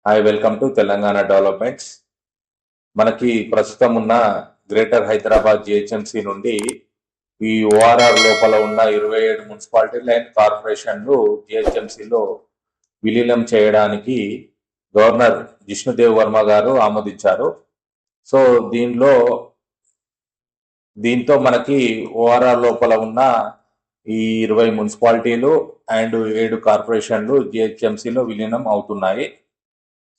Hi, welcome to Telangana developments. మనకి ప్రస్తుతం ఉన్న గ్రేటర్ హైదరాబాద్ జిహెచ్ఎంసి నుండి ఈ ఓఆర్ఆర్ లోపల ఉన్న 27 మున్సిపాలిటీలు అండ్ కార్పొరేషన్లు జిహెచ్ఎంసిలో విలీనం చేయడానికి గవర్నర్ జిష్ణుదేవ్ వర్మ గారు ఆమోదించారు. సో దీంతో మనకి ఓఆర్ఆర్ లోపల ఉన్న ఈ 20 మున్సిపాలిటీలు అండ్ 7 కార్పొరేషన్లు జిహెచ్ఎంసిలో విలీనం అవుతున్నాయి.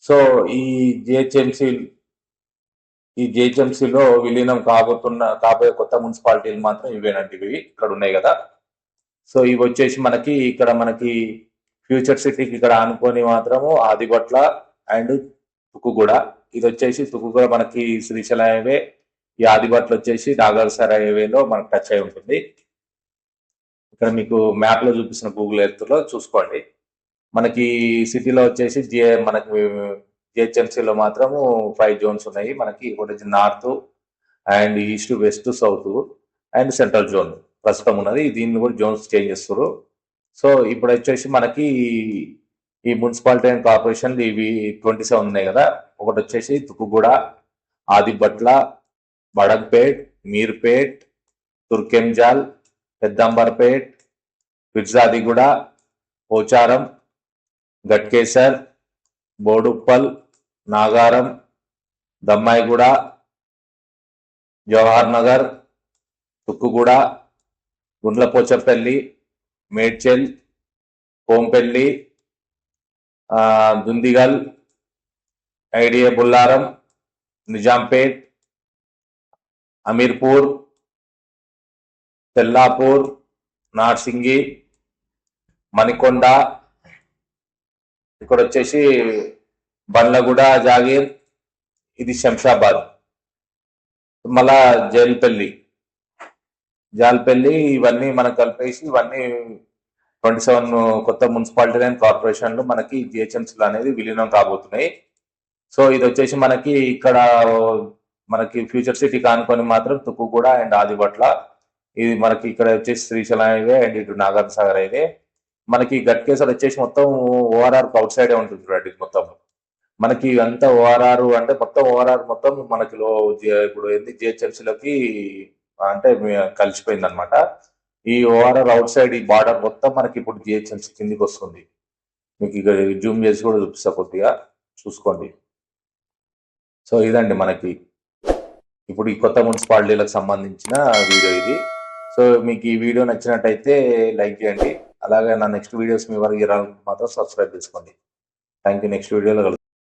సో ఈ జిహెచ్ఎంసిలో విలీనం కాబోయే కొత్త మున్సిపాలిటీలు మాత్రం ఇవేనండి. ఇవి ఇక్కడ ఉన్నాయి కదా. సో ఇవి వచ్చేసి మనకి ఫ్యూచర్ సిటీకి ఇక్కడ ఆనుకొని మాత్రము ఆదిబట్ల అండ్ తుక్కుగూడ. ఇది వచ్చేసి తుక్కుగూడ మనకి శ్రీశైలం హైవే, ఈ ఆదిబట్ల వచ్చేసి నాగర్సర్ హైవేలో మనకు టచ్ అయి ఉంటుంది. ఇక్కడ మీకు మ్యాప్ లో చూపిస్తున్న గూగుల్ ఎర్త్ లో చూసుకోండి. మనకి సిటీలో వచ్చేసి మనకి జిహెచ్ఎంసీలో మాత్రము 5 జోన్స్ ఉన్నాయి. మనకి ఒకటి north and east, west, south and central zone ప్రస్తుతం ఉన్నది. దీన్ని కూడా జోన్స్ చేంజ్ చేస్తారు. సో ఇప్పుడు వచ్చేసి మనకి ఈ మున్సిపాలిటీ అండ్ కార్పొరేషన్లు ఇవి 27 ఉన్నాయి కదా. ఒకటి వచ్చేసి తుక్కుగూడ, ఆదిబట్ల, బడంపేట్, మీర్పేట్, తుర్కెంజాల్, పెద్దంబర్పేట్, ఫిర్జాదిగూడ, పోచారం, గట్కేసర్, బోడుప్పల్, నాగారం, దమ్మాయిగూడ, జవహర్ నగర్, తుక్కుగూడ, గుండ్లపోచపల్లి, మేడ్చల్, కోంపల్లి, దుందిగల్, ఐడియా బుల్లారం, నిజాంపేట్, అమీర్పూర్, తెల్లాపూర్, నార్సింగి, మణికొండ, ఇక్కడ వచ్చేసి బండ్లగూడ, జాగీర్, ఇది శంషాబాద్, మళ్ళా జాల్పల్లి, ఇవన్నీ మనకు కలిపేసి ఇవన్నీ 27 కొత్త మున్సిపాలిటీ అండ్ కార్పొరేషన్లు మనకి జిహెచ్ఎంసీలు అనేది విలీనం కాబోతున్నాయి. సో ఇది వచ్చేసి మనకి ఫ్యూచర్ సిటీ కానుకొని మాత్రం తుక్కుగూడ అండ్ ఆదిబట్ల. ఇది మనకి ఇక్కడ వచ్చేసి శ్రీశైలం హైవే అండ్ ఇటు నాగార్జున సాగర్ హైవే. మనకి గట్కేసర్ వచ్చేసి మొత్తం ఓఆర్ఆర్ అవుట్ సైడే ఉంటుంది చూడండి. మొత్తం మనకి అంతా ఓఆర్ఆర్ అంటే మొత్తం మనకి ఇప్పుడు ఏంది జిహెచ్ఎంసీలోకి అంటే కలిసిపోయింది అనమాట. ఈ ఓఆర్ఆర్ అవుట్ సైడ్ ఈ బార్డర్ మొత్తం మనకి ఇప్పుడు జిహెచ్ఎంసీ కిందికి వస్తుంది. మీకు ఇక జూమ్ చేసి కూడా చూపిస్తా, కొద్దిగా చూసుకోండి. సో ఇదండి మనకి ఇప్పుడు ఈ కొత్త మున్సిపాలిటీలకు సంబంధించిన వీడియో ఇది. సో మీకు ఈ వీడియో నచ్చినట్టయితే లైక్ చేయండి. అలాగే నా నెక్స్ట్ వీడియోస్ మీ వరకు మాత్రం సబ్స్క్రైబ్ చేసుకోండి. Thank you. నెక్స్ట్ వీడియోలో